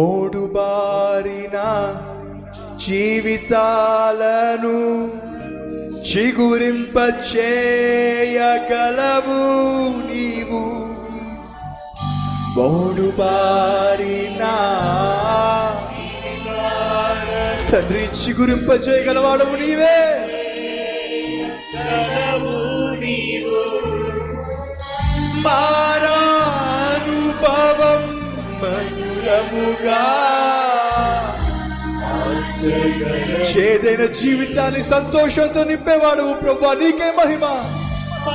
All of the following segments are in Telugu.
ఓడుబారిన జీవితాలను చిగురింపచేయగలవు నీవు. ఓడుబారిన తండ్రి చిగురింపచేయగలవాడవు నీవే. మారానుభవం మధురముగా చేదైన జీవితాన్ని సంతోషంతో నింపేవాడు ప్రభువా, నీకే మహిమ.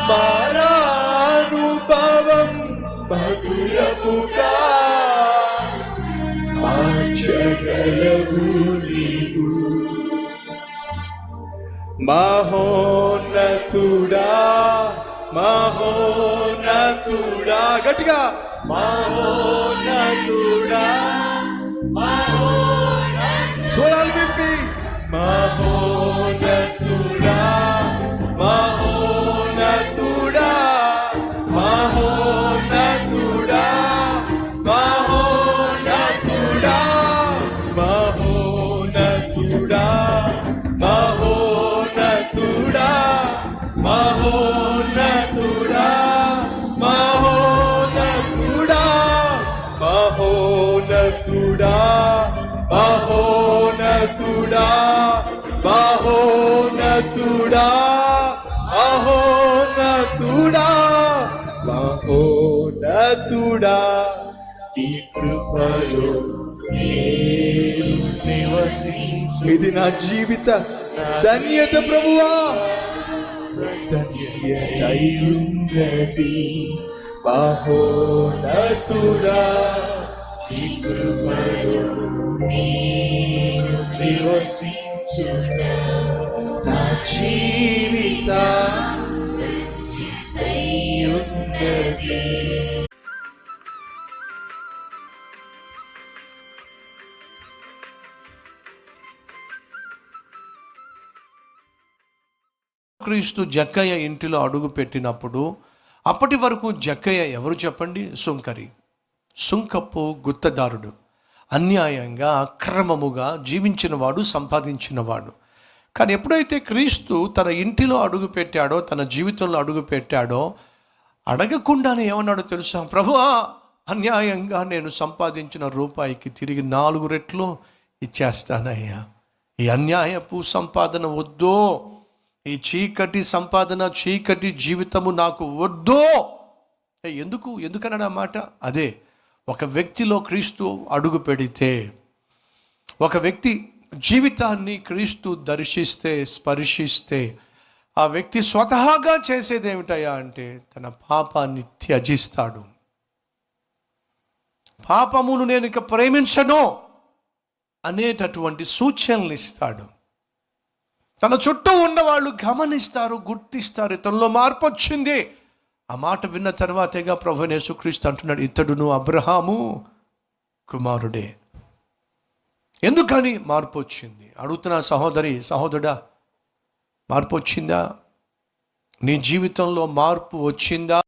మారానుభవం మధురముగా మార్చగలవు నీవు. మహోన్నతుడా మహోన్నతుడా, గట్టిగా మహోన్నతుడా, స్వరాలు విప్పి మహోన్నతుడా మహోన్నతుడా మహోన్నతుడా మహోన్నతుడా మహోన్నతుడా మహోన్నతుడా మహోన్నతుడా మహోన్నతుడా మహోన్నతుడా మహోన్నతుడా మహోన్నతుడా మహోన్నతుడా మహోన్నతుడా, ఈ కృపలో ఇది నా జీవిత ధన్యత ప్రభువా. ధన్యతయున్నది మహోన్నతుడా, ఈ కృపలో నా జీవిత క్రీస్తు జక్కయ్య ఇంటిలో అడుగు పెట్టినప్పుడు అప్పటి వరకు జక్కయ్య ఎవరు చెప్పండి? సుంకపు గుత్తదారుడు, అన్యాయంగా అక్రమముగా జీవించినవాడు, సంపాదించినవాడు. కానీ ఎప్పుడైతే క్రీస్తు తన ఇంటిలో అడుగు పెట్టాడో, తన జీవితంలో అడుగు పెట్టాడో, అడగకుండానే ఏమన్నాడో తెలుసా? ప్రభువా, అన్యాయంగా నేను సంపాదించిన రూపాయికి తిరిగి 4 రెట్లు ఇచ్చేస్తానయ్యా. ఈ అన్యాయపు సంపాదన వద్దో, ఈ చీకటి సంపాదన, చీకటి జీవితము నాకు వద్దో. ఎందుకన్నాడు ఆ మాట? అదే, ఒక వ్యక్తిలో క్రీస్తు అడుగు పెడితే, ఒక వ్యక్తి జీవితాన్ని క్రీస్తు దర్శిస్తే, స్పర్శిస్తే, ఆ వ్యక్తి స్వతహాగా చేసేది ఏమిటయ్యా అంటే తన పాపాన్ని త్యజిస్తాడు. పాపమును నేను ఇక ప్రేమించను అనేటటువంటి సూచనలు ఇస్తాడు. తన చుట్టూ ఉన్నవాళ్ళు గమనిస్తారు, గుర్తిస్తారు, ఇతనిలో మార్పు వచ్చింది. ఆ మాట విన్న తర్వాతేగా ప్రభువైన యేసుక్రీస్తు అంటున్నాడు, ఇతడును అబ్రహాము కుమారుడే. ఎందుకని మార్పు వచ్చింది? అడుగుతున్నా సహోదరుడా, మార్పు వచ్చిందా? నీ జీవితంలో మార్పు వచ్చిందా?